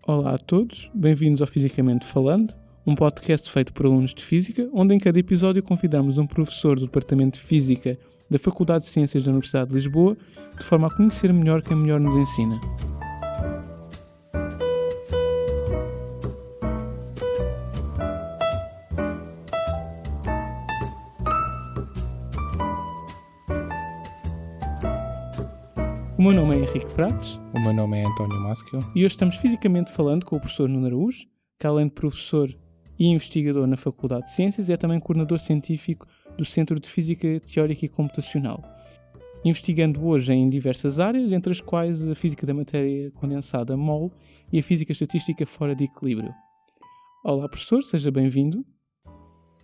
Olá a todos, bem-vindos ao Fisicamente Falando, um podcast feito por alunos de Física, onde em cada episódio convidamos um professor do Departamento de Física da Faculdade de Ciências da Universidade de Lisboa, de forma a conhecer melhor quem melhor nos ensina. O meu nome é Henrique Prates. O meu nome é António Maschio. E hoje estamos fisicamente falando com o professor Nuno Araújo, que além de professor e investigador na Faculdade de Ciências, é também coordenador científico do Centro de Física Teórica e Computacional, investigando hoje em diversas áreas, entre as quais a física da matéria condensada MOL e a física estatística fora de equilíbrio. Olá professor, seja bem-vindo.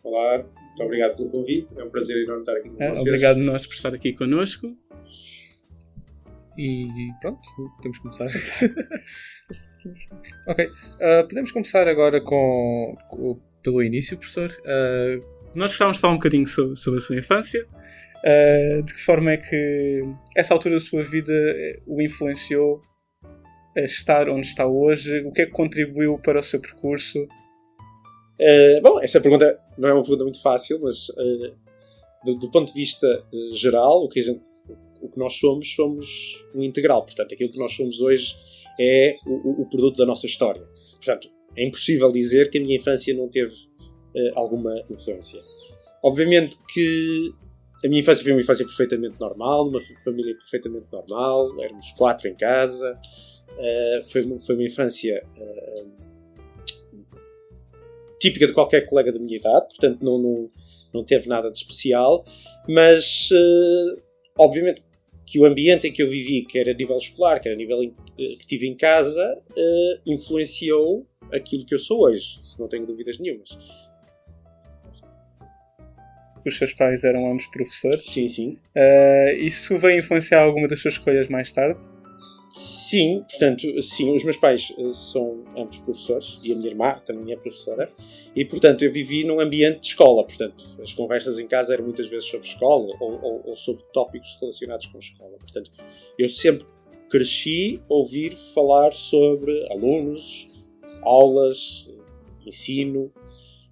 Olá, muito obrigado pelo convite, é um prazer enorme estar aqui com vocês. Obrigado a nós por estar aqui connosco. E pronto, podemos começar. Ok, podemos começar agora pelo início, professor. Nós gostávamos de falar um bocadinho sobre a sua infância. De que forma é que essa altura da sua vida o influenciou a estar onde está hoje? O que é que contribuiu para o seu percurso? Bom, essa pergunta não é uma pergunta muito fácil, mas do ponto de vista geral, o que nós somos um integral. Portanto, aquilo que nós somos hoje é o produto da nossa história. Portanto, é impossível dizer que a minha infância não teve alguma influência. Obviamente que a minha infância foi uma infância perfeitamente normal, numa família perfeitamente normal, éramos 4 em casa, foi uma infância típica de qualquer colega da minha idade, portanto não teve nada de especial, mas obviamente que o ambiente em que eu vivi, quer a nível escolar, quer a nível que tive em casa, influenciou aquilo que eu sou hoje, se não tenho dúvidas nenhumas. Os seus pais eram ambos professores? Sim. Isso veio influenciar alguma das suas escolhas mais tarde? Sim, portanto, sim, os meus pais são ambos professores e a minha irmã também é professora e, portanto, eu vivi num ambiente de escola, portanto, as conversas em casa eram muitas vezes sobre escola ou sobre tópicos relacionados com a escola, portanto, eu sempre cresci a ouvir falar sobre alunos, aulas, ensino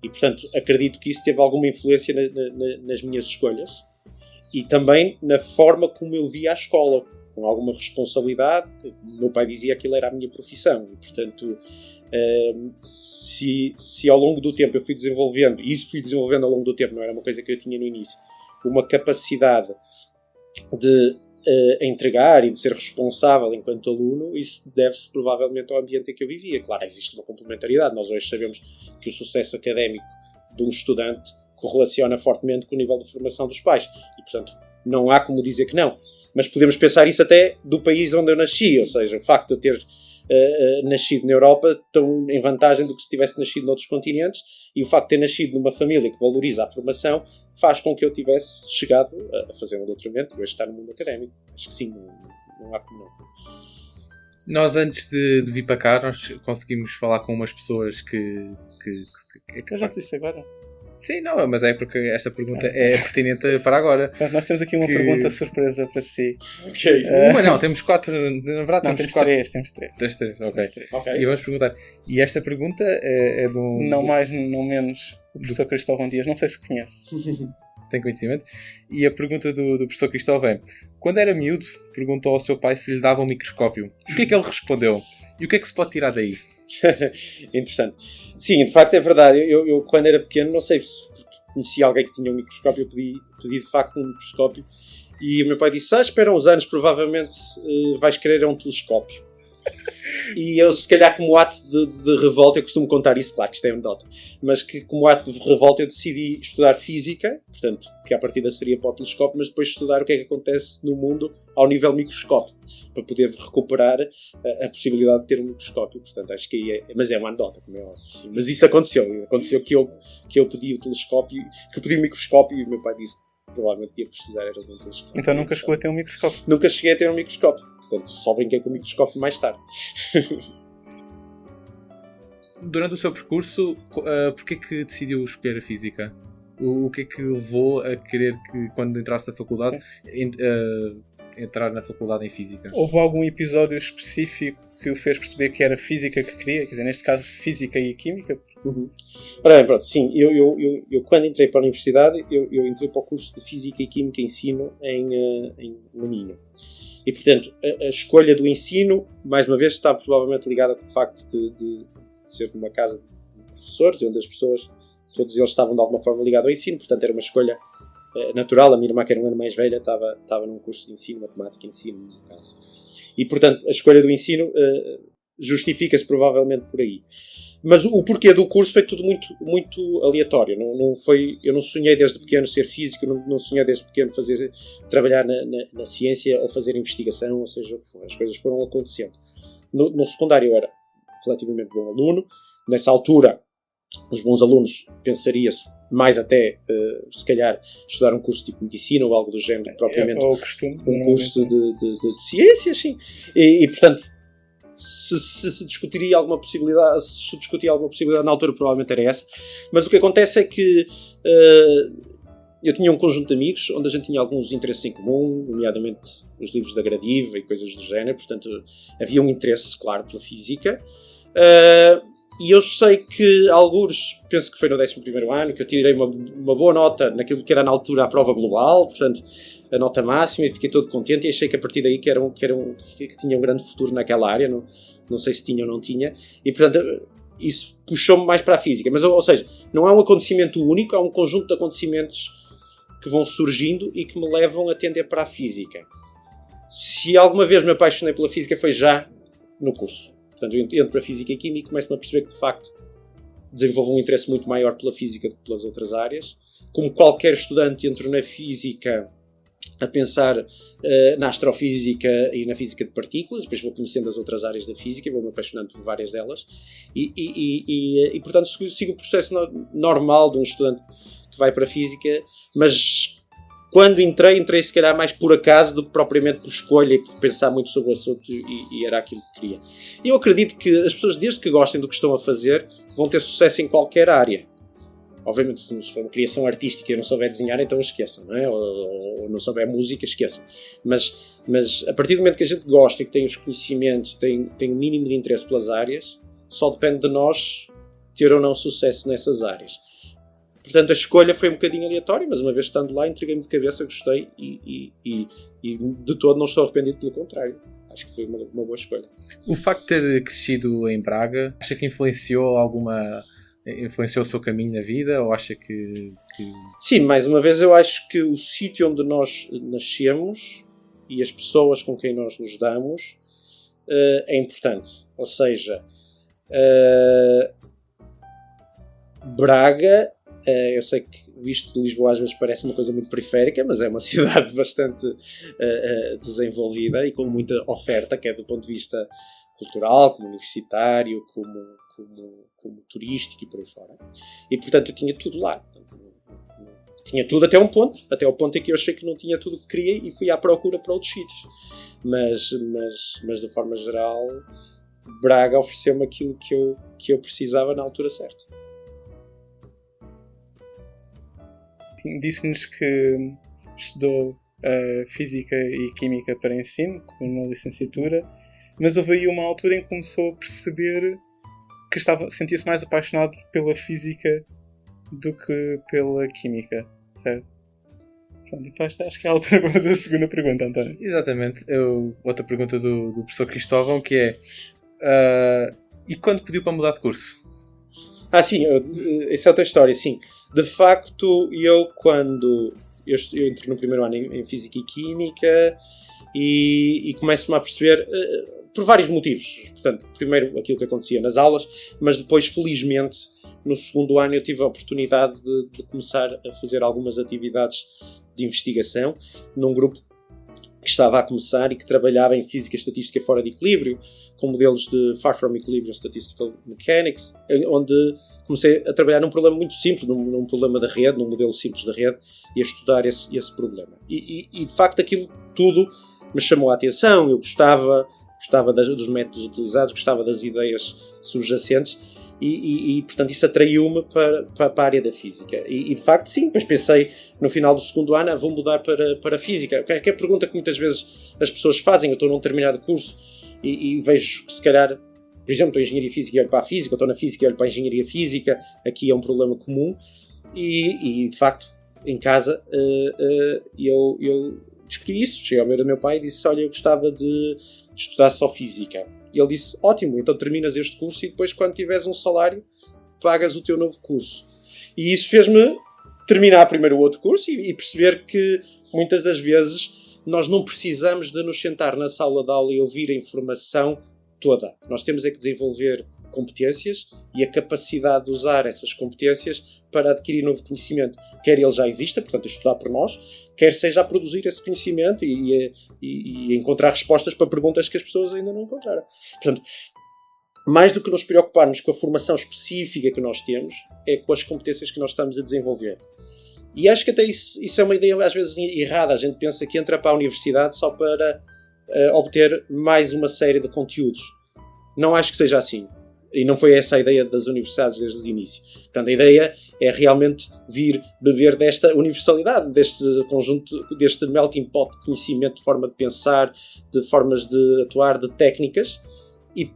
e, portanto, acredito que isso teve alguma influência nas minhas escolhas e também na forma como eu via a escola, com alguma responsabilidade. O meu pai dizia que aquilo era a minha profissão e, portanto, se ao longo do tempo eu fui desenvolvendo, e isso fui desenvolvendo ao longo do tempo, não era uma coisa que eu tinha no início, uma capacidade de entregar e de ser responsável enquanto aluno, isso deve-se provavelmente ao ambiente em que eu vivia. Claro, existe uma complementaridade. Nós hoje sabemos que o sucesso académico de um estudante correlaciona fortemente com o nível de formação dos pais e, portanto, não há como dizer que não. Mas podemos pensar isso até do país onde eu nasci, ou seja, o facto de eu ter nascido na Europa tão em vantagem do que se tivesse nascido noutros continentes, e o facto de ter nascido numa família que valoriza a formação faz com que eu tivesse chegado a fazer um doutoramento e hoje estar no mundo académico. Acho que sim, não há como não. Nós, antes de vir para cá, nós conseguimos falar com umas pessoas que Eu já te disse agora. Sim, não, mas é porque esta pergunta é pertinente para agora. Nós temos aqui uma pergunta surpresa para si. Ok. Uma não, temos 4. Na verdade, Não, temos 4. 3. Temos 3. Ok. E vamos perguntar. E esta pergunta é de um... Não mais, não menos, o professor Cristóvão Dias. Não sei se conhece. Tem conhecimento. E a pergunta do professor Cristóvão é: quando era miúdo, perguntou ao seu pai se lhe dava um microscópio. O que é que ele respondeu? E o que é que se pode tirar daí? Interessante. Sim, de facto é verdade. Eu quando era pequeno, não sei se conheci alguém que tinha um microscópio, eu pedi de facto um microscópio e o meu pai disse: espera uns anos, provavelmente vais querer um telescópio. E eu, se calhar, como ato de revolta, eu costumo contar isso, claro que isto é anedota, mas que como ato de revolta eu decidi estudar física, portanto, que à partida seria para o telescópio, mas depois estudar o que é que acontece no mundo ao nível microscópio, para poder recuperar a possibilidade de ter um microscópio. Portanto, acho que aí mas é uma anedota, como é óbvio. Mas isso aconteceu que eu pedi o telescópio, que eu pedi o microscópio e o meu pai disse que provavelmente ia precisar era de um telescópio. Então nunca chegou a ter um microscópio? Nunca cheguei a ter um microscópio. Portanto, só brinquei com o microscópio mais tarde. Durante o seu percurso, porquê é que decidiu escolher a física? O que é que levou a querer que, quando entrasse na faculdade, entrar na faculdade em Física? Houve algum episódio específico que o fez perceber que era Física que queria? Quer dizer, neste caso, Física e Química? Ora bem, pronto, sim, eu quando entrei para a universidade, eu entrei para o curso de Física e Química Ensino no Minho. E, portanto, a escolha do ensino, mais uma vez, está provavelmente ligada com o facto de ser numa casa de professores, onde as pessoas, todos eles estavam de alguma forma ligados ao ensino, portanto era uma escolha natural. A minha irmã, que era um ano mais velha, estava num curso de ensino, matemática e ensino, no caso. E, portanto, a escolha do ensino justifica-se provavelmente por aí. Mas o porquê do curso foi tudo muito, muito aleatório. Eu não sonhei desde pequeno ser físico, não sonhei desde pequeno trabalhar na ciência ou fazer investigação, ou seja o que for. As coisas foram acontecendo. No secundário eu era relativamente bom aluno. Nessa altura, os bons alunos, pensaria-se, mais até, se calhar, estudar um curso tipo medicina ou algo do género, propriamente um curso de ciências, sim. E portanto, se discutiria alguma possibilidade, na altura provavelmente era essa. Mas o que acontece é que eu tinha um conjunto de amigos onde a gente tinha alguns interesses em comum, nomeadamente os livros da Gradiva e coisas do género, portanto havia um interesse, claro, pela física. E eu sei que, alguns, penso que foi no 11º ano, que eu tirei uma boa nota naquilo que era na altura a prova global, portanto, a nota máxima, e fiquei todo contente e achei que a partir daí que tinha um grande futuro naquela área, não sei se tinha ou não tinha, e portanto isso puxou-me mais para a física. Mas, ou seja, não é um acontecimento único, há um conjunto de acontecimentos que vão surgindo e que me levam a tender para a física. Se alguma vez me apaixonei pela física foi já no curso. Portanto, eu entro para a Física e Química e começo-me a perceber que, de facto, desenvolvo um interesse muito maior pela Física do que pelas outras áreas. Como qualquer estudante, entro na Física a pensar na Astrofísica e na Física de Partículas, depois vou conhecendo as outras áreas da Física, vou-me apaixonando por várias delas, e portanto, sigo o processo normal de um estudante que vai para a Física, mas quando entrei se calhar mais por acaso do que propriamente por escolha e por pensar muito sobre o assunto, e era aquilo que queria. Eu acredito que as pessoas, desde que gostem do que estão a fazer, vão ter sucesso em qualquer área. Obviamente, se for uma criação artística e eu não souber desenhar, então esqueçam, não é? Ou não souber música, esqueçam. Mas a partir do momento que a gente gosta e que tem os conhecimentos, tem o mínimo de interesse pelas áreas, só depende de nós ter ou não sucesso nessas áreas. Portanto, a escolha foi um bocadinho aleatória, mas uma vez estando lá, entreguei-me de cabeça, gostei e de todo não estou arrependido, pelo contrário. Acho que foi uma boa escolha. O facto de ter crescido em Braga, acha que influenciou o seu caminho na vida, ou acha que... Sim, mais uma vez eu acho que o sítio onde nós nascemos e as pessoas com quem nós nos damos é importante. Ou seja, Braga, eu sei que visto de Lisboa às vezes parece uma coisa muito periférica, mas é uma cidade bastante desenvolvida e com muita oferta, quer do ponto de vista cultural, como universitário, como turístico e por aí fora. E portanto eu tinha tudo lá. Tinha tudo até ao ponto em que eu achei que não tinha tudo o que queria e fui à procura para outros sítios. Mas de forma geral, Braga ofereceu-me aquilo que eu precisava na altura certa. Disse-nos que estudou Física e Química para ensino, na licenciatura, mas houve aí uma altura em que começou a perceber que sentia-se mais apaixonado pela Física do que pela Química, certo? Pronto, então acho que é a altura para fazer a segunda pergunta, António. Exatamente. Outra pergunta do professor Cristóvão, que é... e quando pediu para mudar de curso? Sim, essa é outra história, sim. De facto, quando eu entro no primeiro ano em Física e Química e começo-me a perceber, por vários motivos. Portanto, primeiro aquilo que acontecia nas aulas, mas depois, felizmente, no segundo ano eu tive a oportunidade de começar a fazer algumas atividades de investigação num grupo que estava a começar e que trabalhava em Física e Estatística fora de equilíbrio, com modelos de Far From Equilibrium Statistical Mechanics, onde comecei a trabalhar num problema muito simples, num problema da rede, num modelo simples da rede, e a estudar esse problema. E de facto aquilo tudo me chamou a atenção, eu gostava dos métodos utilizados, gostava das ideias subjacentes, e portanto, isso atraiu-me para a área da física. E de facto, sim, depois pensei, no final do segundo ano, vou mudar para a física. Que é a pergunta que muitas vezes as pessoas fazem. Eu estou num determinado curso e vejo que, se calhar, por exemplo, estou em engenharia física e olho para a física, ou estou na física e olho para a engenharia física. Aqui é um problema comum. E de facto, em casa, eu discuti isso. Cheguei ao meu pai e disse: olha, eu gostava de estudar só física. E ele disse: ótimo, então terminas este curso e depois, quando tiveres um salário, pagas o teu novo curso. E isso fez-me terminar primeiro o outro curso e perceber que muitas das vezes nós não precisamos de nos sentar na sala de aula e ouvir a informação toda. Nós temos é que desenvolver competências e a capacidade de usar essas competências para adquirir novo conhecimento. Quer ele já exista, portanto, estudar por nós, quer seja a produzir esse conhecimento e encontrar respostas para perguntas que as pessoas ainda não encontraram. Portanto, mais do que nos preocuparmos com a formação específica que nós temos, é com as competências que nós estamos a desenvolver. E acho que até isso é uma ideia às vezes errada. A gente pensa que entra para a universidade só para obter mais uma série de conteúdos. Não acho que seja assim. E não foi essa a ideia das universidades desde o início. Portanto, a ideia é realmente vir beber desta universalidade, deste conjunto, deste melting pot de conhecimento, de forma de pensar, de formas de atuar, de técnicas. E,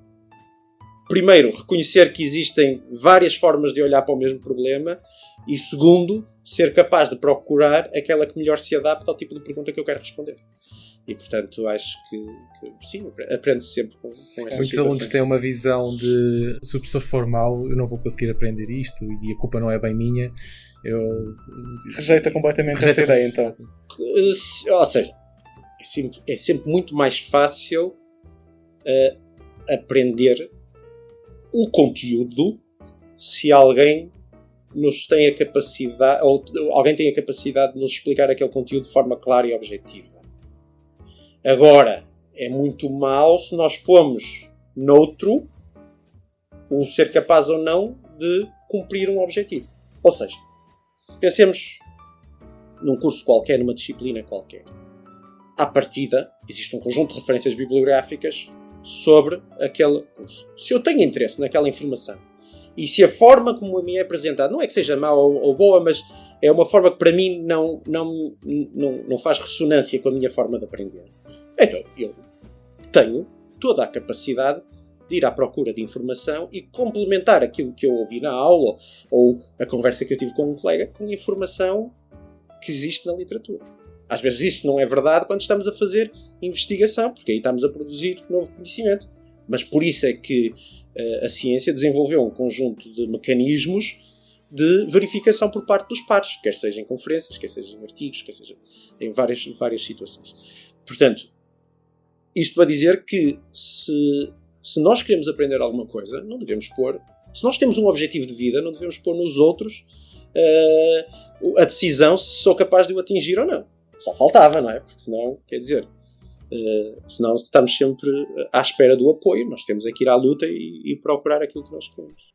primeiro, reconhecer que existem várias formas de olhar para o mesmo problema. E, segundo, ser capaz de procurar aquela que melhor se adapta ao tipo de pergunta que eu quero responder. E, portanto, acho que sim, aprende-se sempre com estas Muitos situações. alunos têm uma visão de: se o professor for mau, eu não vou conseguir aprender isto e a culpa não é bem minha. Rejeita completamente essa ideia, então. Ou seja, é sempre muito mais fácil aprender o conteúdo se alguém nos tem a capacidade, ou alguém tem a capacidade de nos explicar aquele conteúdo de forma clara e objetiva. Agora, é muito mau se nós pomos noutro o ser capaz ou não de cumprir um objetivo. Ou seja, pensemos num curso qualquer, numa disciplina qualquer. À partida, existe um conjunto de referências bibliográficas sobre aquele curso. Se eu tenho interesse naquela informação e se a forma como a mim é apresentada, não é que seja má ou boa, mas é uma forma que para mim não faz ressonância com a minha forma de aprender, então eu tenho toda a capacidade de ir à procura de informação e complementar aquilo que eu ouvi na aula ou a conversa que eu tive com um colega com a informação que existe na literatura. Às vezes isso não é verdade quando estamos a fazer investigação, porque aí estamos a produzir novo conhecimento. Mas por isso é que a ciência desenvolveu um conjunto de mecanismos de verificação por parte dos pares, quer seja em conferências, quer seja em artigos, quer seja em várias situações. Portanto, isto para dizer que se nós queremos aprender alguma coisa, não devemos pôr... Se nós temos um objetivo de vida, não devemos pôr nos outros a decisão se sou capaz de o atingir ou não. Só faltava, não é? Porque senão, quer dizer... senão estamos sempre à espera do apoio. Nós temos é que ir à luta e procurar aquilo que nós queremos.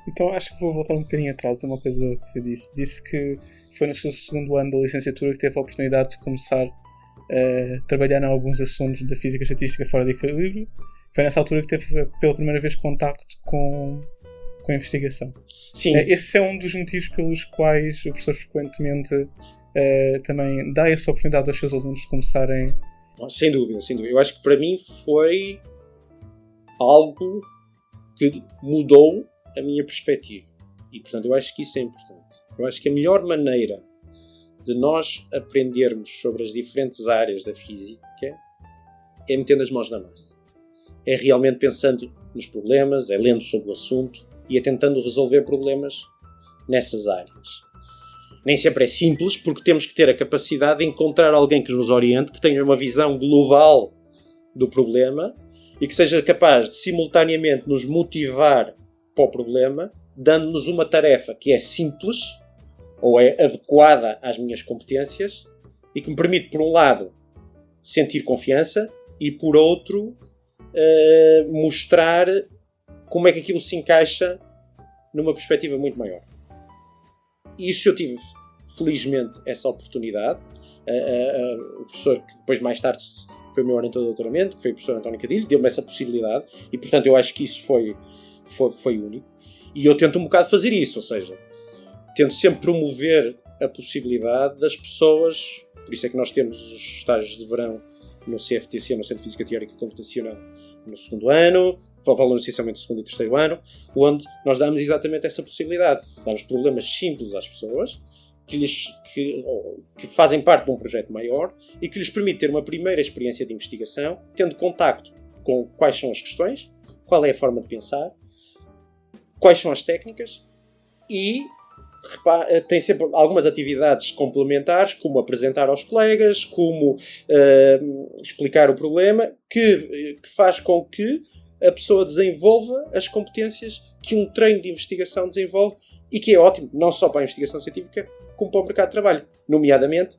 Então acho que vou voltar um bocadinho atrás a uma coisa que eu disse. Disse que foi no seu segundo ano da licenciatura que teve a oportunidade de começar a trabalhar em alguns assuntos da física estatística fora de equilíbrio. Foi nessa altura que teve pela primeira vez contacto com a investigação. Sim. Esse é um dos motivos pelos quais o professor frequentemente também dá essa oportunidade aos seus alunos de começarem. Sem dúvida, sem dúvida. Eu acho que para mim foi algo que mudou a minha perspectiva. E, portanto, eu acho que isso é importante. Eu acho que a melhor maneira de nós aprendermos sobre as diferentes áreas da física é metendo as mãos na massa. É realmente pensando nos problemas, é lendo sobre o assunto e é tentando resolver problemas nessas áreas. Nem sempre é simples, porque temos que ter a capacidade de encontrar alguém que nos oriente, que tenha uma visão global do problema e que seja capaz de simultaneamente nos motivar para o problema, dando-nos uma tarefa que é simples ou é adequada às minhas competências e que me permite, por um lado, sentir confiança e, por outro, mostrar como é que aquilo se encaixa numa perspectiva muito maior. Isso eu tive, felizmente, essa oportunidade. O professor, que depois mais tarde foi o meu orientador de doutoramento, que foi o professor António Cadilho, deu-me essa possibilidade e, portanto, eu acho que isso foi único. E eu tento um bocado fazer isso, ou seja, tento sempre promover a possibilidade das pessoas, por isso é que nós temos os estágios de verão no CFTC, no Centro de Física Teórica e Computacional, no segundo ano, valores essencialmente no segundo e terceiro ano, onde nós damos exatamente essa possibilidade. Damos problemas simples às pessoas, que fazem parte de um projeto maior e que lhes permite ter uma primeira experiência de investigação, tendo contacto com quais são as questões, qual é a forma de pensar, quais são as técnicas e tem sempre algumas atividades complementares, como apresentar aos colegas, como explicar o problema, que faz com que a pessoa desenvolva as competências que um treino de investigação desenvolve e que é ótimo, não só para a investigação científica, como para o mercado de trabalho. Nomeadamente,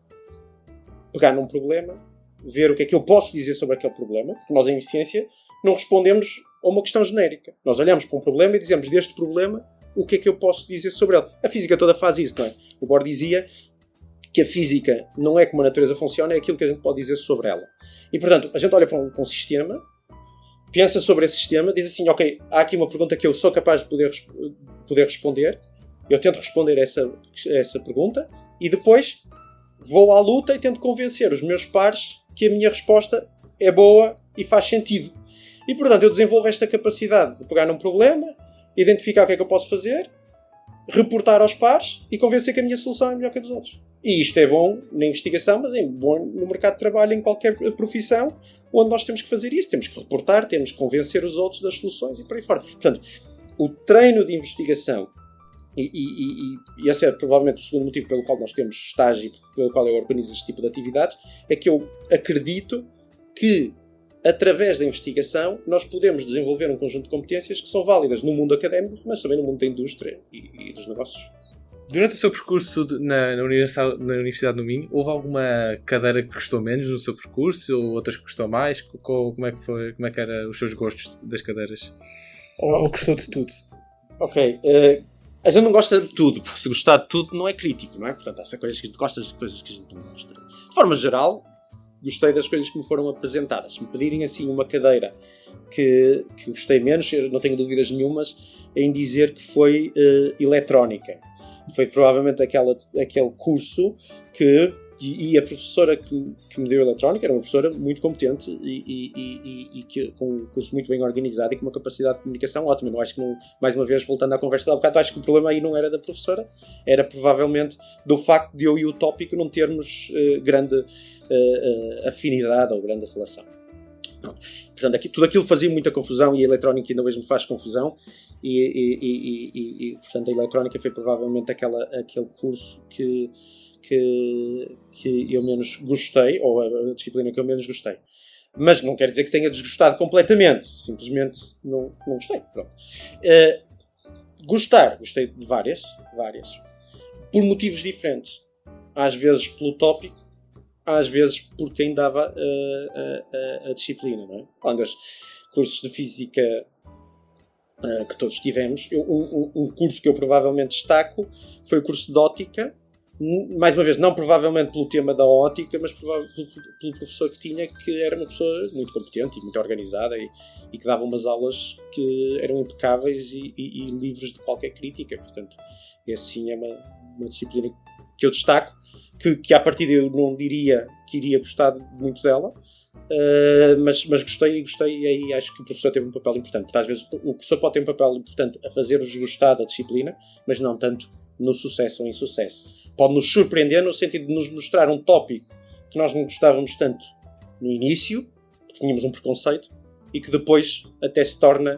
pegar num problema, ver o que é que eu posso dizer sobre aquele problema, porque nós em ciência não respondemos a uma questão genérica. Nós olhamos para um problema e dizemos deste problema o que é que eu posso dizer sobre ele. A física toda faz isso, não é? O Bohr dizia que a física não é como a natureza funciona, é aquilo que a gente pode dizer sobre ela. E, portanto, a gente olha para um sistema, pensa sobre esse sistema, diz assim, ok, há aqui uma pergunta que eu sou capaz de poder responder, eu tento responder essa pergunta e depois vou à luta e tento convencer os meus pares que a minha resposta é boa e faz sentido. E, portanto, eu desenvolvo esta capacidade de pegar num problema, identificar o que é que eu posso fazer, reportar aos pares e convencer que a minha solução é melhor que a dos outros. E isto é bom na investigação, mas é bom no mercado de trabalho, em qualquer profissão, onde nós temos que fazer isso. Temos que reportar, temos que convencer os outros das soluções e por aí fora. Portanto, o treino de investigação, e esse é provavelmente o segundo motivo pelo qual nós temos estágio, pelo qual eu organizo este tipo de atividades, é que eu acredito que através da investigação, nós podemos desenvolver um conjunto de competências que são válidas no mundo académico, mas também no mundo da indústria e dos negócios. Durante o seu percurso na Universidade do Minho, houve alguma cadeira que gostou menos no seu percurso ou outras que gostou mais? Como é que foi? Como é que eram os seus gostos das cadeiras? Ou gostou de tudo? Ok. A gente não gosta de tudo, porque se gostar de tudo não é crítico, não é? Portanto, há coisas que a gente gosta e coisas que a gente não gosta. De forma geral, gostei das coisas que me foram apresentadas. Se me pedirem assim uma cadeira que gostei menos, eu não tenho dúvidas nenhumas em dizer que foi eletrónica. Foi provavelmente aquele curso e a professora que me deu eletrónica era uma professora muito competente e com um curso muito bem organizado e com uma capacidade de comunicação ótima. Eu acho que, mais uma vez, voltando à conversa de há bocado, acho que o problema aí não era da professora, era provavelmente do facto de eu e o tópico não termos grande afinidade ou grande relação. Portanto, tudo aquilo fazia muita confusão e a eletrónica ainda hoje me faz confusão e portanto, a eletrónica foi provavelmente aquele curso que eu menos gostei, ou a disciplina que eu menos gostei. Mas não quer dizer que tenha desgostado completamente. Simplesmente não gostei. Pronto. Gostei de várias. Por motivos diferentes. Às vezes pelo tópico, às vezes por quem dava a disciplina. Não é? Quando os cursos de física que todos tivemos, um curso que eu provavelmente destaco foi o curso de óptica. Mais uma vez, não provavelmente pelo tema da ótica, mas pelo professor que tinha, que era uma pessoa muito competente e muito organizada e que dava umas aulas que eram impecáveis e livres de qualquer crítica. Portanto, assim é uma disciplina que eu destaco, que à partida eu não diria que iria gostar muito dela, mas gostei e aí acho que o professor teve um papel importante. Porque às vezes o professor pode ter um papel importante a fazer-nos gostar da disciplina, mas não tanto no sucesso ou insucesso. Pode nos surpreender no sentido de nos mostrar um tópico que nós não gostávamos tanto no início, porque tínhamos um preconceito, e que depois até se torna...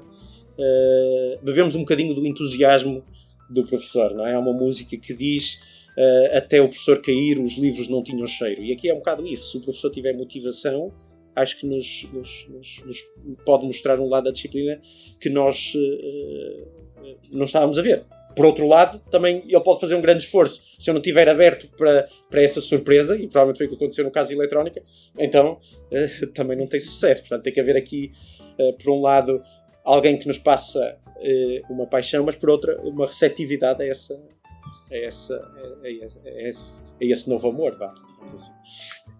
bebemos um bocadinho do entusiasmo do professor, não é? Há uma música que diz até o professor cair, os livros não tinham cheiro. E aqui é um bocado isso. Se o professor tiver motivação, acho que nos pode mostrar um lado da disciplina que nós não estávamos a ver. Por outro lado, também ele pode fazer um grande esforço. Se eu não estiver aberto para essa surpresa, e provavelmente foi o que aconteceu no caso da eletrónica, então também não tem sucesso. Portanto, tem que haver aqui, por um lado, alguém que nos passa uma paixão, mas por outra, uma receptividade a esse novo amor, vá, digamos assim.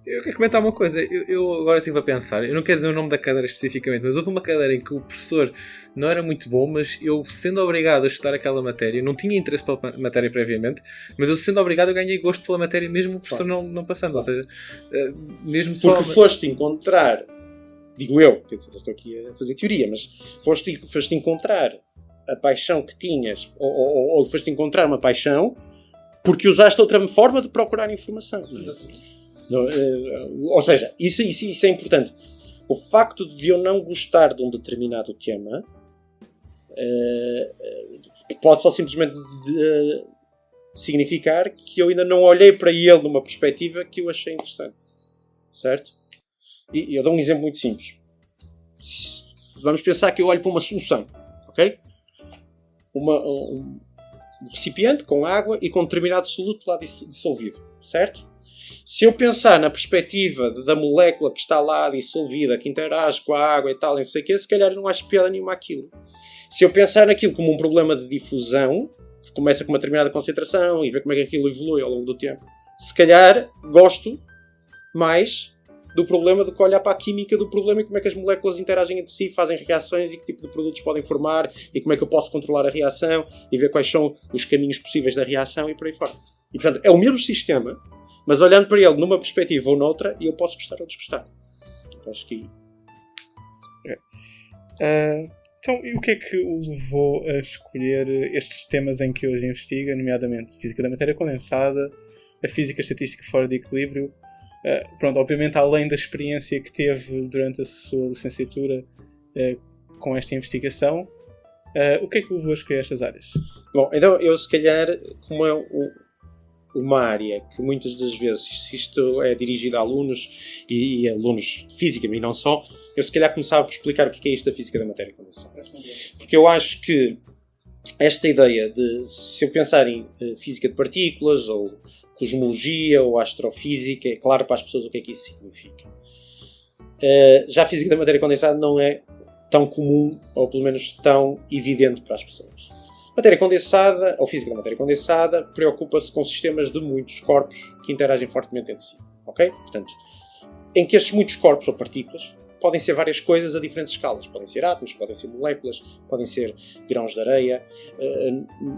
Eu quero comentar uma coisa. Eu agora estive a pensar. Eu não quero dizer o nome da cadeira especificamente, mas houve uma cadeira em que o professor não era muito bom, mas eu, sendo obrigado a estudar aquela matéria, não tinha interesse pela matéria previamente, mas eu, sendo obrigado, eu ganhei gosto pela matéria, mesmo o professor não passando. Ou seja, mesmo só... Porque foste encontrar, digo eu, quer dizer, estou aqui a fazer teoria, mas foste encontrar a paixão que tinhas, ou foste encontrar uma paixão porque usaste outra forma de procurar informação. Ou seja, isso é importante. O facto de eu não gostar de um determinado tema pode só simplesmente significar que eu ainda não olhei para ele numa perspectiva que eu achei interessante. Certo? E eu dou um exemplo muito simples. Vamos pensar que eu olho para uma solução. Ok? Um recipiente com água e com determinado soluto lá dissolvido. Certo? Se eu pensar na perspectiva da molécula que está lá dissolvida, que interage com a água e tal, não sei o quê, se calhar não acho piada nenhuma àquilo. Se eu pensar naquilo como um problema de difusão, que começa com uma determinada concentração e ver como é que aquilo evolui ao longo do tempo, se calhar gosto mais do problema do que olhar para a química do problema e como é que as moléculas interagem entre si, fazem reações e que tipo de produtos podem formar e como é que eu posso controlar a reação e ver quais são os caminhos possíveis da reação e por aí fora. E portanto, é o mesmo sistema, mas olhando para ele numa perspectiva ou noutra, eu posso gostar ou desgostar. Eu acho que... Então, e o que é que o levou a escolher estes temas em que hoje investiga, nomeadamente física da matéria condensada, a física estatística fora de equilíbrio? Pronto, obviamente, além da experiência que teve durante a sua licenciatura com esta investigação, o que é que o levou a escolher estas áreas? Bom, então eu se calhar, como é uma área que muitas das vezes isto é dirigido a alunos e alunos de física, mas não só, eu se calhar começava por explicar o que é isto da física da matéria condensada. Porque eu acho que esta ideia de, se eu pensar em física de partículas, ou cosmologia, ou astrofísica, é claro para as pessoas o que é que isso significa. Já a física da matéria condensada não é tão comum, ou pelo menos tão evidente para as pessoas. Matéria condensada, ou física da matéria condensada, preocupa-se com sistemas de muitos corpos que interagem fortemente entre si. Ok? Portanto, em que estes muitos corpos ou partículas podem ser várias coisas a diferentes escalas. Podem ser átomos, podem ser moléculas, podem ser grãos de areia.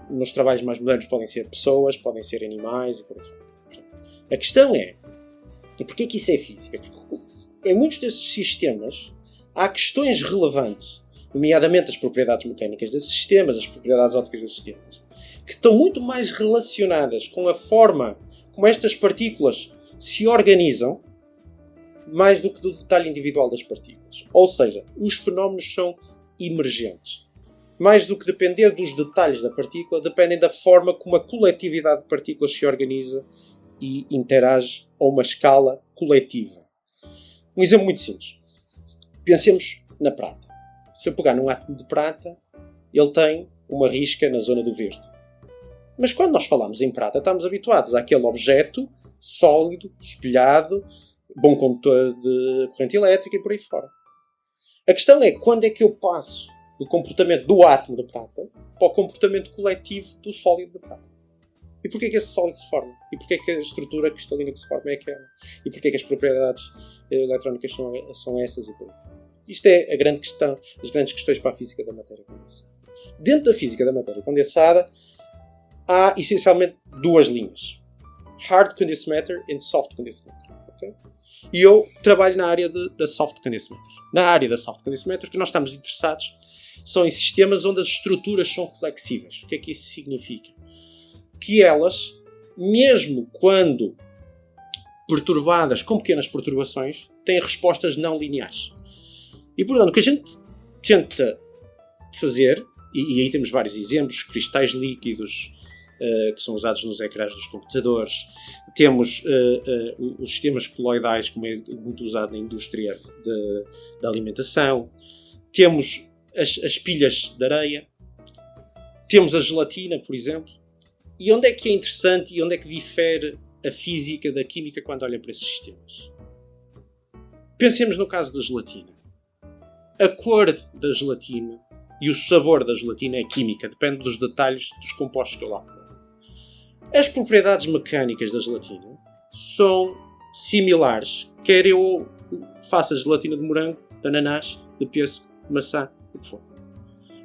Nos trabalhos mais modernos podem ser pessoas, podem ser animais e por aí fora. A questão é, e porquê que isso é física? Porque em muitos desses sistemas há questões relevantes, nomeadamente as propriedades mecânicas desses sistemas, as propriedades ópticas desses sistemas, que estão muito mais relacionadas com a forma como estas partículas se organizam, mais do que do detalhe individual das partículas. Ou seja, os fenómenos são emergentes. Mais do que depender dos detalhes da partícula, dependem da forma como a coletividade de partículas se organiza e interage a uma escala coletiva. Um exemplo muito simples. Pensemos na prata. Se eu pegar num átomo de prata, ele tem uma risca na zona do verde. Mas quando nós falamos em prata, estamos habituados àquele objeto sólido, espelhado, bom condutor de corrente elétrica e por aí fora. A questão é, quando é que eu passo do comportamento do átomo de prata para o comportamento coletivo do sólido de prata? E porquê é que esse sólido se forma? E porquê é que a estrutura cristalina que se forma é aquela? E porquê é que as propriedades eletrónicas são essas e por aí fora? Isto é a grande questão, as grandes questões para a física da matéria condensada. Dentro da física da matéria condensada há essencialmente duas linhas. Hard condensed matter e soft condensed matter. Okay? E eu trabalho na área da soft condensed matter. Na área da soft condensed matter, o que nós estamos interessados são em sistemas onde as estruturas são flexíveis. O que é que isso significa? Que elas, mesmo quando perturbadas com pequenas perturbações, têm respostas não lineares. E, portanto, o que a gente tenta fazer, e aí temos vários exemplos, cristais líquidos que são usados nos ecrãs dos computadores, temos os sistemas coloidais, como é muito usado na indústria da alimentação, temos as pilhas de areia, temos a gelatina, por exemplo. E onde é que é interessante e onde é que difere a física da química quando olham para esses sistemas? Pensemos no caso da gelatina. A cor da gelatina e o sabor da gelatina é química, depende dos detalhes dos compostos que eu lá ponho. As propriedades mecânicas da gelatina são similares, quer eu faça gelatina de morango, de ananás, de pêssego, de maçã, o que for.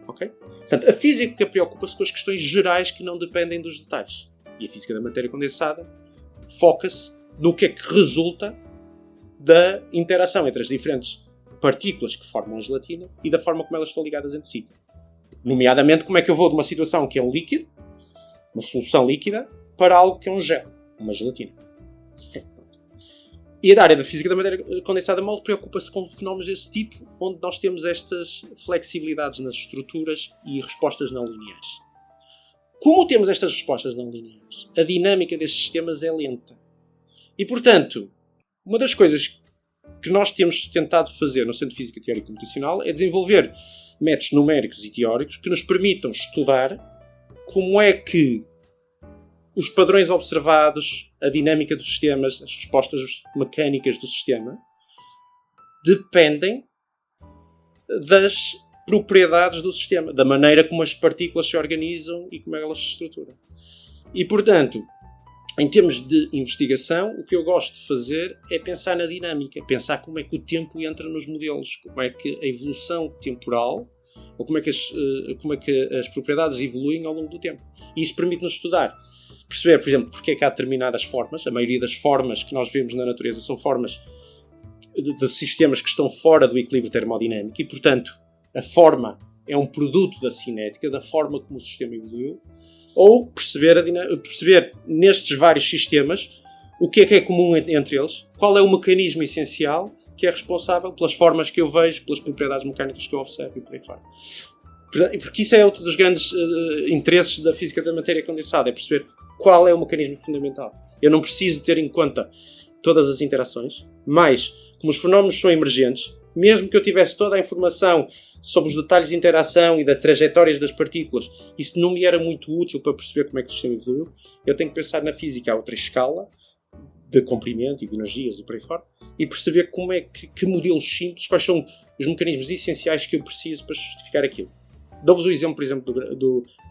Ok? Portanto, a física preocupa-se com as questões gerais que não dependem dos detalhes. E a física da matéria condensada foca-se no que é que resulta da interação entre as diferentes partículas que formam a gelatina e da forma como elas estão ligadas entre si. Nomeadamente, como é que eu vou de uma situação que é um líquido, uma solução líquida, para algo que é um gel, uma gelatina. E a área da física da matéria condensada mal preocupa-se com fenómenos desse tipo, onde nós temos estas flexibilidades nas estruturas e respostas não lineares. Como temos estas respostas não lineares, a dinâmica destes sistemas é lenta. E, portanto, uma das coisas que nós temos tentado fazer no Centro de Física Teórica e Computacional é desenvolver métodos numéricos e teóricos que nos permitam estudar como é que os padrões observados, a dinâmica dos sistemas, as respostas mecânicas do sistema, dependem das propriedades do sistema, da maneira como as partículas se organizam e como elas se estruturam. E, portanto, em termos de investigação, o que eu gosto de fazer é pensar na dinâmica, pensar como é que o tempo entra nos modelos, como é que a evolução temporal, ou como é que as propriedades evoluem ao longo do tempo. E isso permite-nos estudar, perceber, por exemplo, porque é que há determinadas formas. A maioria das formas que nós vemos na natureza são formas de sistemas que estão fora do equilíbrio termodinâmico e, portanto, a forma é um produto da cinética, da forma como o sistema evoluiu. Ou perceber nestes vários sistemas o que é comum entre eles, qual é o mecanismo essencial que é responsável pelas formas que eu vejo, pelas propriedades mecânicas que eu observo e por aí fora. Porque isso é outro dos grandes interesses da física da matéria condensada, é perceber qual é o mecanismo fundamental. Eu não preciso ter em conta todas as interações, mas como os fenómenos são emergentes, mesmo que eu tivesse toda a informação sobre os detalhes de interação e das trajetórias das partículas, isso não me era muito útil para perceber como é que o sistema evoluiu. Eu tenho que pensar na física a outra escala, de comprimento e de energias e por aí fora, e perceber como é que modelos simples, quais são os mecanismos essenciais que eu preciso para justificar aquilo. Dou-vos o exemplo, por exemplo,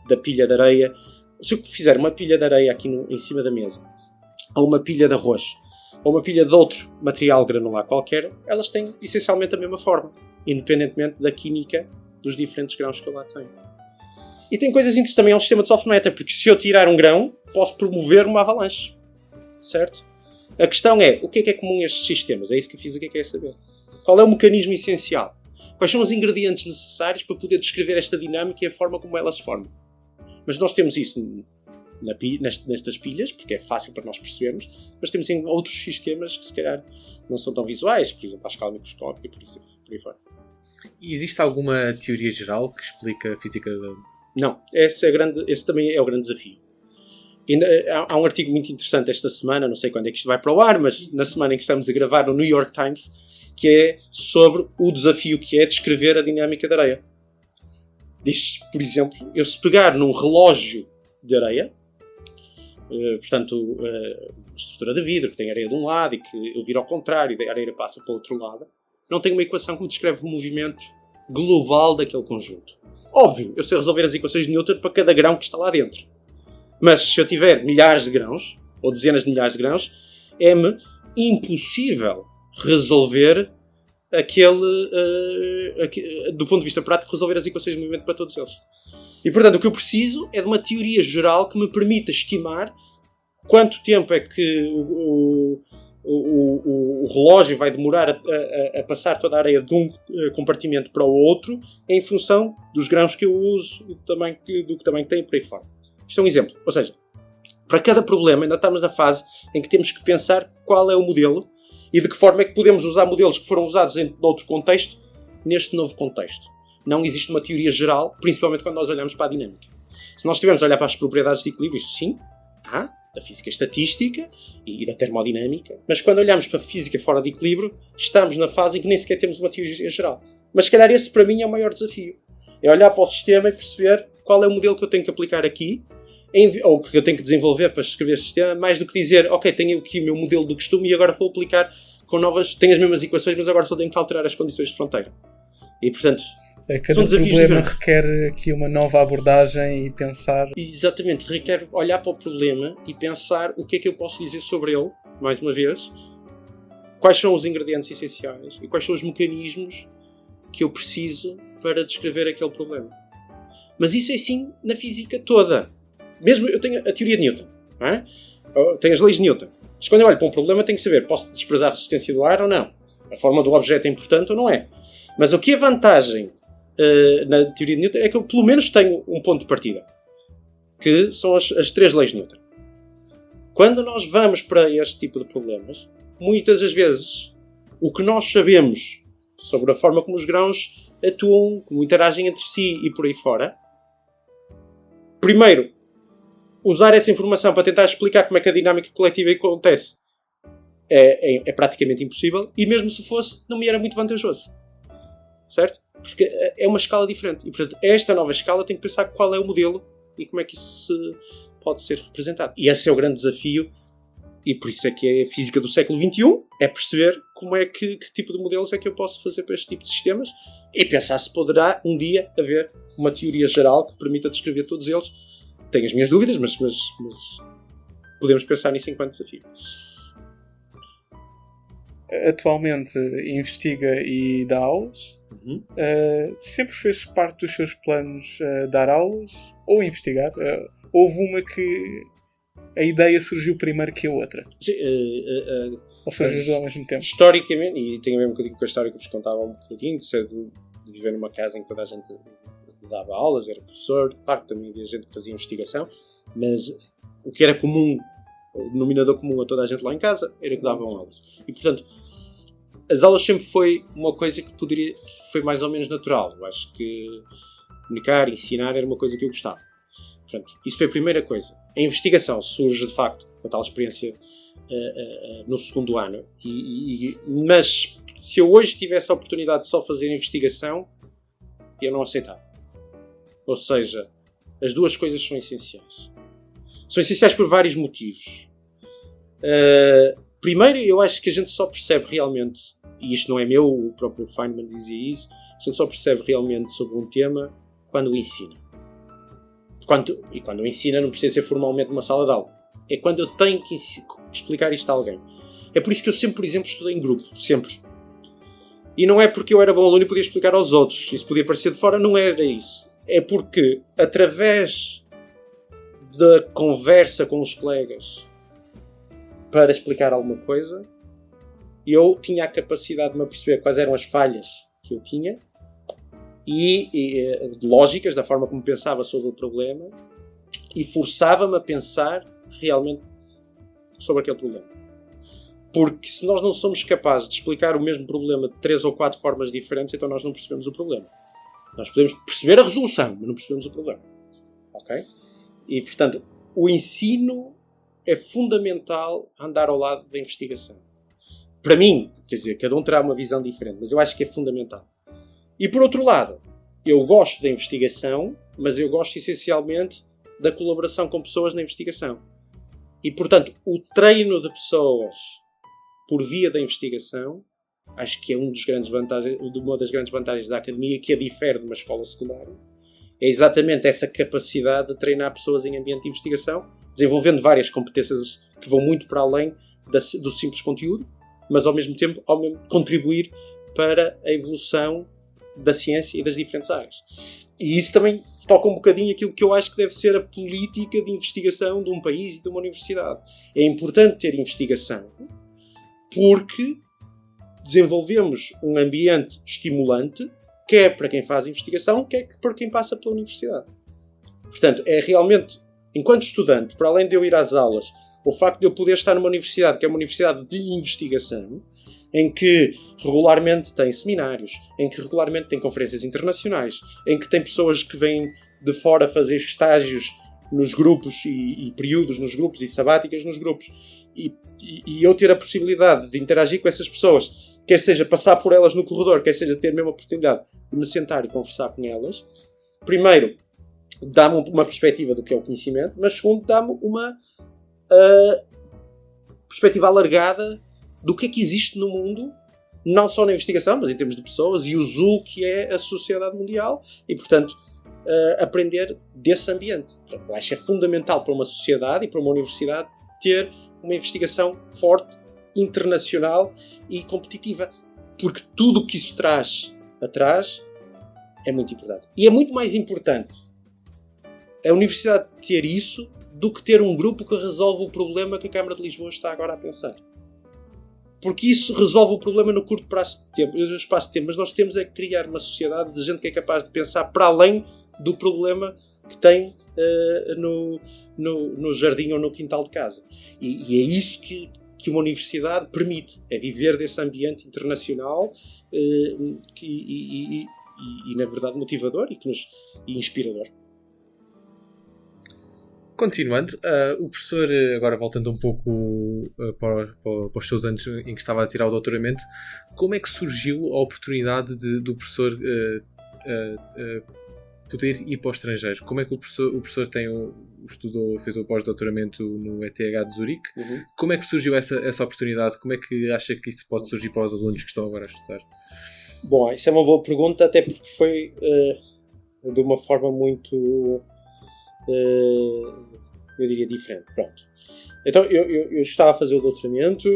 da pilha de areia. Se eu fizer uma pilha de areia aqui em cima da mesa, ou uma pilha de arroz, ou uma pilha de outro material granular qualquer, elas têm essencialmente a mesma forma, independentemente da química dos diferentes grãos que eu lá tenho. E tem coisas interessantes também ao sistema de soft matter, porque se eu tirar um grão, posso promover uma avalanche. Certo? A questão é, o que é comum a estes sistemas? É isso que a física quer saber. Qual é o mecanismo essencial? Quais são os ingredientes necessários para poder descrever esta dinâmica e a forma como ela se forma? Mas nós temos isso nestas pilhas, porque é fácil para nós percebermos, mas temos em outros sistemas que se calhar não são tão visuais, por exemplo, à escala microscópica, por aí fora. E existe alguma teoria geral que explica a física? Não, esse também é o grande desafio. Há um artigo muito interessante esta semana, não sei quando é que isto vai para o ar, mas na semana em que estamos a gravar no New York Times, que é sobre o desafio que é descrever a dinâmica da areia. Diz, por exemplo, eu se pegar num relógio de areia, portanto, uma estrutura de vidro que tem areia de um lado e que eu viro ao contrário e a areia passa para o outro lado, não tenho uma equação que me descreve o movimento global daquele conjunto. Óbvio, eu sei resolver as equações de Newton para cada grão que está lá dentro. Mas se eu tiver milhares de grãos, ou dezenas de milhares de grãos, é-me impossível resolver do ponto de vista prático, resolver as equações de movimento para todos eles. E, portanto, o que eu preciso é de uma teoria geral que me permita estimar quanto tempo é que o relógio vai demorar a passar toda a areia de um compartimento para o outro em função dos grãos que eu uso e do tamanho que tem por aí fora. Isto é um exemplo. Ou seja, para cada problema ainda estamos na fase em que temos que pensar qual é o modelo e de que forma é que podemos usar modelos que foram usados em outro contexto neste novo contexto. Não existe uma teoria geral, principalmente quando nós olhamos para a dinâmica. Se nós estivermos a olhar para as propriedades de equilíbrio, isso sim, da física estatística e da termodinâmica, mas quando olhamos para a física fora de equilíbrio, estamos na fase em que nem sequer temos uma teoria geral. Mas se calhar esse para mim é o maior desafio. É olhar para o sistema e perceber qual é o modelo que eu tenho que aplicar aqui, ou que eu tenho que desenvolver para escrever este sistema, mais do que dizer, ok, tenho aqui o meu modelo do costume e agora vou aplicar com novas, tenho as mesmas equações, mas agora só tenho que alterar as condições de fronteira. E, portanto, Cada São desafios problema diferentes. requer aqui uma nova abordagem e pensar. Exatamente, requer olhar para o problema e pensar o que é que eu posso dizer sobre ele, mais uma vez, quais são os ingredientes essenciais e quais são os mecanismos que eu preciso para descrever aquele problema. Mas isso é assim na física toda. Mesmo eu tenho a teoria de Newton, não é? Eu tenho as leis de Newton. Mas quando eu olho para um problema tenho que saber, posso desprezar a resistência do ar ou não? A forma do objeto é importante ou não é? Mas o que é vantagem na teoria de Newton é que eu pelo menos tenho um ponto de partida, que são as 3 leis de Newton. Quando nós vamos para este tipo de problemas, muitas das vezes o que nós sabemos sobre a forma como os grãos atuam, como interagem entre si e por aí fora, primeiro, usar essa informação para tentar explicar como é que a dinâmica coletiva acontece é praticamente impossível, e mesmo se fosse, não me era muito vantajoso. Certo? Porque é uma escala diferente. E, portanto, esta nova escala tem que pensar qual é o modelo e como é que isso pode ser representado. E esse é o grande desafio, e por isso é que é a física do século XXI, é perceber como é que tipo de modelos é que eu posso fazer para este tipo de sistemas e pensar se poderá um dia haver uma teoria geral que permita descrever todos eles. Tenho as minhas dúvidas, mas podemos pensar nisso enquanto desafio. Atualmente investiga e dá aulas. Sempre fez parte dos seus planos dar aulas ou investigar? Houve uma que a ideia surgiu primeiro que a outra? Sim, ou surgiu ao mesmo tempo? Historicamente, e tem a ver um bocadinho com a história que vos contava um bocadinho, de viver numa casa em que toda a gente dava aulas, era professor, claro que também havia gente que fazia investigação, mas o que era comum, o denominador comum a toda a gente lá em casa, era que davam aulas. E, portanto, as aulas sempre foi uma coisa que foi mais ou menos natural. Eu acho que comunicar, ensinar era uma coisa que eu gostava. Portanto, isso foi a primeira coisa. A investigação surge, de facto, com a tal experiência no segundo ano. Mas se eu hoje tivesse a oportunidade de só fazer investigação, eu não aceitava. Ou seja, as duas coisas são essenciais. São essenciais por vários motivos. Primeiro, eu acho que a gente só percebe realmente, e isto não é meu, o próprio Feynman dizia isso, a gente só percebe realmente sobre um tema quando o ensina. E quando o ensina não precisa ser formalmente numa sala de aula. É quando eu tenho que explicar isto a alguém. É por isso que eu sempre, por exemplo, estudei em grupo. Sempre. E não é porque eu era bom aluno e podia explicar aos outros. Isso podia parecer de fora, não era isso. É porque, através da conversa com os colegas para explicar alguma coisa, eu tinha a capacidade de me perceber quais eram as falhas que eu tinha e lógicas da forma como pensava sobre o problema, e forçava-me a pensar realmente sobre aquele problema. Porque se nós não somos capazes de explicar o mesmo problema de 3 ou 4 formas diferentes, então nós não percebemos o problema. Nós podemos perceber a resolução, mas não percebemos o problema. Ok? E, portanto, o ensino é fundamental andar ao lado da investigação. Para mim, quer dizer, cada um terá uma visão diferente, mas eu acho que é fundamental. E, por outro lado, eu gosto da investigação, mas eu gosto essencialmente da colaboração com pessoas na investigação. E, portanto, o treino de pessoas por via da investigação, acho que é uma das grandes vantagens da academia, que a difere de uma escola secundária, é exatamente essa capacidade de treinar pessoas em ambiente de investigação, desenvolvendo várias competências que vão muito para além do simples conteúdo, mas ao mesmo tempo contribuir para a evolução da ciência e das diferentes áreas. E isso também toca um bocadinho aquilo que eu acho que deve ser a política de investigação de um país e de uma universidade. É importante ter investigação porque desenvolvemos um ambiente estimulante, quer para quem faz investigação, quer para quem passa pela universidade. Portanto, é realmente, enquanto estudante, para além de eu ir às aulas, o facto de eu poder estar numa universidade que é uma universidade de investigação, em que regularmente tem seminários, em que regularmente tem conferências internacionais, em que tem pessoas que vêm de fora fazer estágios nos grupos e períodos nos grupos e sabáticas nos grupos, e eu ter a possibilidade de interagir com essas pessoas, quer seja passar por elas no corredor, quer seja ter a mesma oportunidade de me sentar e conversar com elas, primeiro, dá-me uma perspectiva do que é o conhecimento, mas segundo, dá-me uma perspectiva alargada do que é que existe no mundo não só na investigação, mas em termos de pessoas, e o ZUL, que é a sociedade mundial, e, portanto, aprender desse ambiente. Portanto, eu acho que é fundamental para uma sociedade e para uma universidade ter uma investigação forte, internacional e competitiva, porque tudo o que isso traz atrás é muito importante. E é muito mais importante a universidade ter isso do que ter um grupo que resolve o problema que a Câmara de Lisboa está agora a pensar. Porque isso resolve o problema no curto prazo de tempo, mas nós temos é que criar uma sociedade de gente que é capaz de pensar para além do problema que tem no jardim ou no quintal de casa. E é isso que uma universidade permite, é viver desse ambiente internacional e na verdade, motivador e inspirador. Continuando, o professor, agora voltando um pouco para os seus anos em que estava a tirar o doutoramento, como é que surgiu a oportunidade do professor poder ir para o estrangeiro? Como é que o professor fez o pós-doutoramento no ETH de Zurique? Uhum. Como é que surgiu essa oportunidade? Como é que acha que isso pode surgir para os alunos que estão agora a estudar? Bom, isso é uma boa pergunta, até porque foi de uma forma muito, eu diria, diferente. Pronto. Então, eu estava a fazer o doutoramento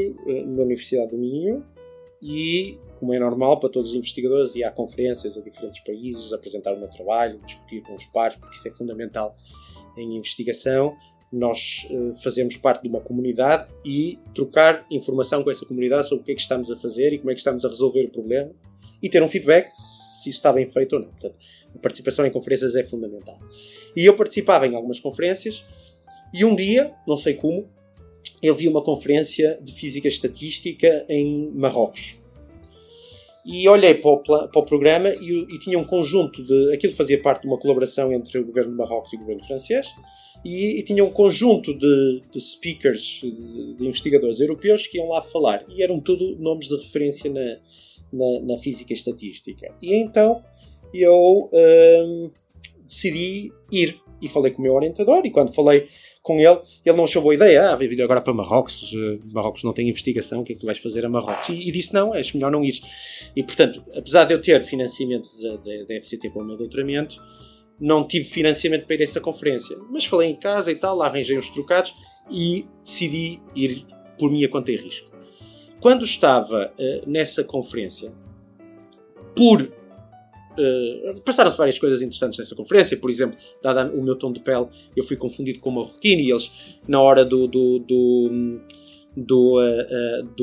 na Universidade do Minho e, como é normal para todos os investigadores, ia a conferências a diferentes países, apresentar o meu trabalho, discutir com os pares, porque isso é fundamental em investigação. Nós fazemos parte de uma comunidade e trocar informação com essa comunidade sobre o que é que estamos a fazer e como é que estamos a resolver o problema e ter um feedback se isso está bem feito ou não. Portanto, a participação em conferências é fundamental. E eu participava em algumas conferências e um dia, não sei como, eu vi uma conferência de Física Estatística em Marrocos. E olhei para o programa e tinha um conjunto de... Aquilo fazia parte de uma colaboração entre o governo de Marrocos e o governo francês. E tinha um conjunto de speakers, de investigadores europeus que iam lá falar. E eram tudo nomes de referência na física estatística. E então eu decidi ir. E falei com o meu orientador, e quando falei com ele não achou boa ideia. Vai vir agora para Marrocos. Marrocos não tem investigação, o que é que tu vais fazer a Marrocos? E disse, não, é melhor não ir. E, portanto, apesar de eu ter financiamento da FCT para o meu doutoramento, não tive financiamento para ir a essa conferência. Mas falei em casa e tal, lá arranjei uns trocados e decidi ir por minha conta e risco. Quando estava nessa conferência, passaram-se várias coisas interessantes nessa conferência. Por exemplo, dado o meu tom de pele, eu fui confundido com marroquino e eles, na hora do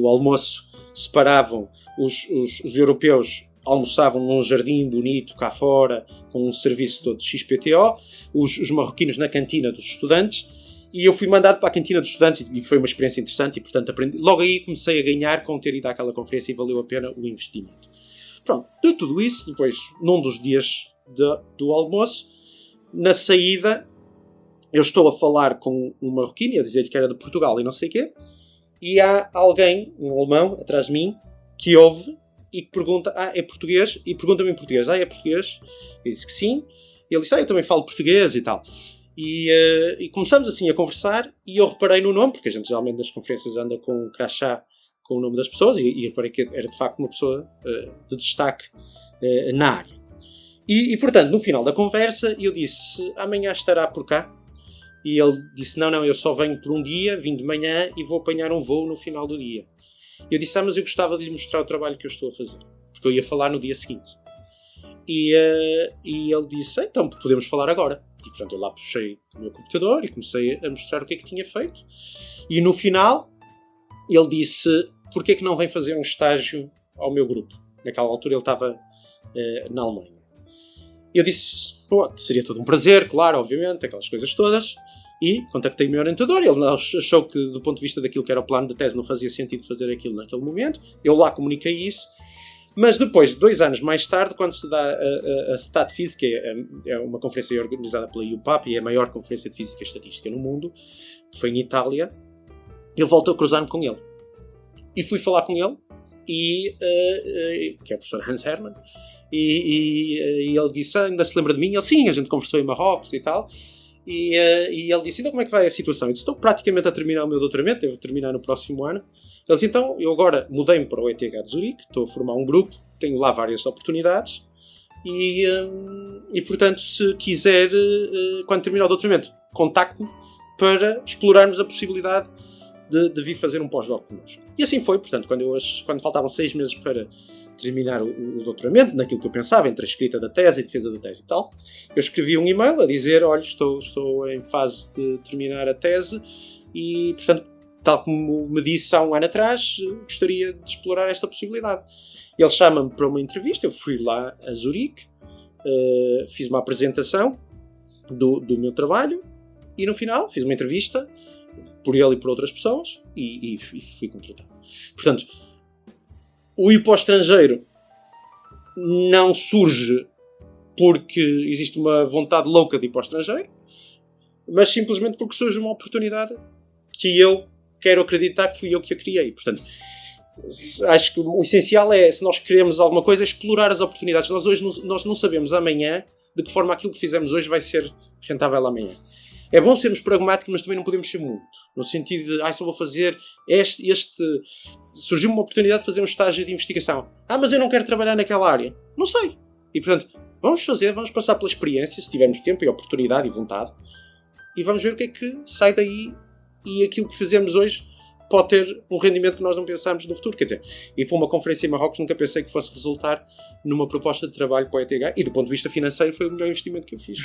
almoço, separavam os europeus. Almoçavam num jardim bonito cá fora, com um serviço todo XPTO, os marroquinos na cantina dos estudantes, e eu fui mandado para a cantina dos estudantes e foi uma experiência interessante e, portanto, aprendi. Logo aí comecei a ganhar com ter ido àquela conferência e valeu a pena o investimento. Pronto, de tudo isso, depois, num dos dias do almoço, na saída, eu estou a falar com um marroquino, a dizer-lhe que era de Portugal e não sei o quê, e há alguém, um alemão, atrás de mim, que ouve e que pergunta, é português? E pergunta-me em português, é português? Eu disse que sim. E ele disse, eu também falo português e tal. E começamos assim a conversar e eu reparei no nome, porque a gente geralmente nas conferências anda com um crachá com o nome das pessoas e reparei que era de facto uma pessoa de destaque na área. E portanto, no final da conversa, eu disse, amanhã estará por cá? E ele disse, não, eu só venho por um dia, vim de manhã e vou apanhar um voo no final do dia. E eu disse, mas eu gostava de lhe mostrar o trabalho que eu estou a fazer, porque eu ia falar no dia seguinte. E ele disse, então podemos falar agora. E portanto eu lá puxei o meu computador e comecei a mostrar o que é que tinha feito. E no final ele disse, porquê é que não vem fazer um estágio ao meu grupo? Naquela altura ele estava na Alemanha. Eu disse, seria todo um prazer, claro, obviamente, aquelas coisas todas. E contactei o meu orientador, ele achou que do ponto de vista daquilo que era o plano de tese não fazia sentido fazer aquilo naquele momento. Eu lá comuniquei isso. Mas depois, 2 anos mais tarde, quando se dá a StatFis, que é uma conferência organizada pela IUPAP e é a maior conferência de física e estatística no mundo, que foi em Itália, ele voltou a cruzar-me com ele. E fui falar com ele, que é o professor Hans Hermann, e ele disse, ainda se lembra de mim? Ele, sim, a gente conversou em Marrocos e tal. E ele disse, então como é que vai a situação? Eu disse, estou praticamente a terminar o meu doutoramento, devo terminar no próximo ano, Eles, então, eu agora mudei-me para o ETH de Zurique, estou a formar um grupo, tenho lá várias oportunidades e portanto, se quiser, quando terminar o doutoramento, contacte-me para explorarmos a possibilidade de vir fazer um pós-doc connosco. E assim foi, portanto, quando faltavam 6 meses para terminar o doutoramento, naquilo que eu pensava, entre a escrita da tese e a defesa da tese e tal, eu escrevi um e-mail a dizer, olha, estou em fase de terminar a tese e, portanto, tal como me disse há um ano atrás, gostaria de explorar esta possibilidade. Ele chama-me para uma entrevista, eu fui lá a Zurique, fiz uma apresentação do meu trabalho e no final fiz uma entrevista por ele e por outras pessoas e fui contratado. Portanto, o ir para o estrangeiro não surge porque existe uma vontade louca de ir para o estrangeiro, mas simplesmente porque surge uma oportunidade que eu quero acreditar que fui eu que a criei. Portanto, acho que o essencial é, se nós queremos alguma coisa, explorar as oportunidades. Nós não sabemos amanhã de que forma aquilo que fizemos hoje vai ser rentável amanhã. É bom sermos pragmáticos, mas também não podemos ser muito. No sentido de, só vou fazer surgiu uma oportunidade de fazer um estágio de investigação. Mas eu não quero trabalhar naquela área. Não sei. E, portanto, vamos passar pela experiência, se tivermos tempo e oportunidade e vontade, e vamos ver o que é que sai daí e aquilo que fazemos hoje pode ter um rendimento que nós não pensámos no futuro. Quer dizer, ir para uma conferência em Marrocos nunca pensei que fosse resultar numa proposta de trabalho para o ETH e do ponto de vista financeiro foi o melhor investimento que eu fiz.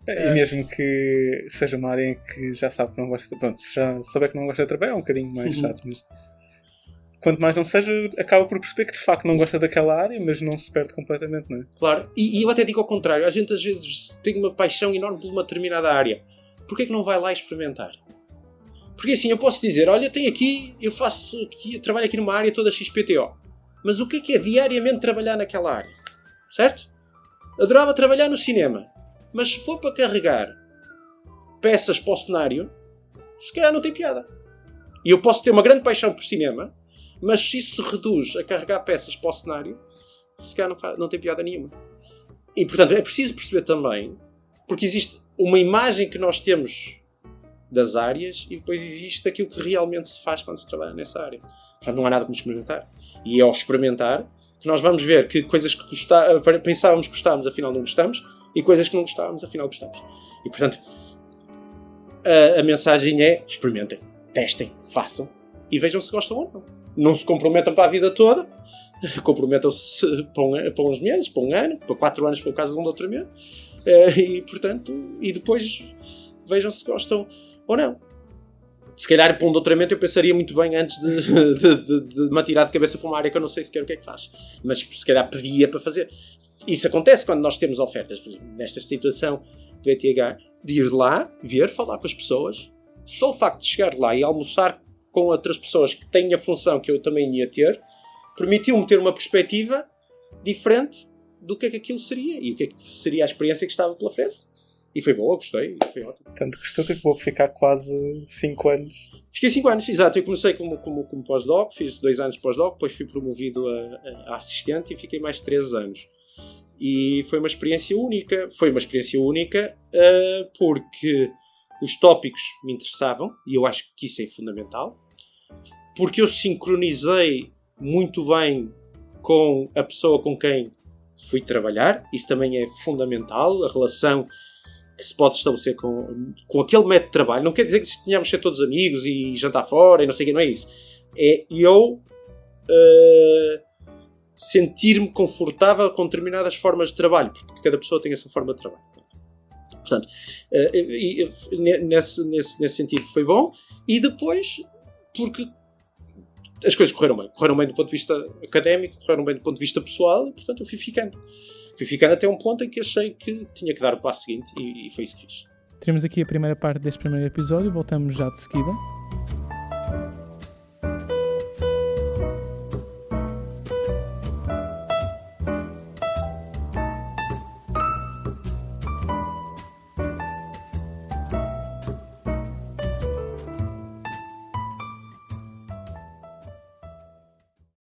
E mesmo que seja uma área em que já sabe que não gosta de... Pronto, se já souber que não gosta de trabalhar é um bocadinho mais chato, mas quanto mais não seja, acaba por perceber que de facto não gosta daquela área, mas não se perde completamente, não é? Claro, e eu até digo ao contrário, a gente às vezes tem uma paixão enorme por uma determinada área. Porquê é que não vai lá experimentar? Porque assim, eu posso dizer, olha, eu trabalho aqui numa área toda XPTO, mas o que é diariamente trabalhar naquela área? Certo? Adorava trabalhar no cinema, mas se for para carregar peças para o cenário, se calhar não tem piada. E eu posso ter uma grande paixão por cinema, mas se isso se reduz a carregar peças para o cenário, se calhar não tem piada nenhuma. E portanto é preciso perceber também, porque existe uma imagem que nós temos das áreas e depois existe aquilo que realmente se faz quando se trabalha nessa área. Portanto, não há nada como experimentar. E é ao experimentar que nós vamos ver que coisas que pensávamos que gostávamos, afinal não gostamos, e coisas que não gostávamos, afinal gostamos. E, portanto, a mensagem é experimentem, testem, façam e vejam se gostam ou não. Não se comprometam para a vida toda, comprometam-se para uns meses, para um ano, para 4 anos, para o caso de um doutoramento, e, portanto, e depois vejam se gostam ou não. Se calhar para um doutoramento eu pensaria muito bem antes de me atirar de cabeça para uma área que eu não sei sequer o que é que faz. Mas se calhar pedia para fazer. Isso acontece quando nós temos ofertas. Por exemplo, nesta situação do ETH, de ir lá, ver, falar com as pessoas. Só o facto de chegar lá e almoçar com outras pessoas que têm a função que eu também ia ter, permitiu-me ter uma perspectiva diferente do que é que aquilo seria. E o que é que seria a experiência que estava pela frente. E foi boa, gostei, foi ótimo. Tanto gostou que acabou por ficar quase 5 anos. Fiquei 5 anos, exato. Eu comecei como pós-doc, fiz 2 anos de pós-doc, depois fui promovido a assistente e fiquei mais 3 anos. E foi uma experiência única. Foi uma experiência única porque os tópicos me interessavam, e eu acho que isso é fundamental, porque eu sincronizei muito bem com a pessoa com quem fui trabalhar. Isso também é fundamental, a relação que se pode estabelecer com aquele método de trabalho. Não quer dizer que tenhamos de ser todos amigos e jantar fora e não sei o que, não é isso. É eu sentir-me confortável com determinadas formas de trabalho, porque cada pessoa tem a sua forma de trabalho. Portanto, nesse sentido foi bom. E depois, porque as coisas correram bem do ponto de vista académico, correram bem do ponto de vista pessoal, e portanto eu fui ficando até um ponto em que achei que tinha que dar o passo seguinte, e foi isso que fiz. Teremos aqui a primeira parte deste primeiro episódio, voltamos já de seguida.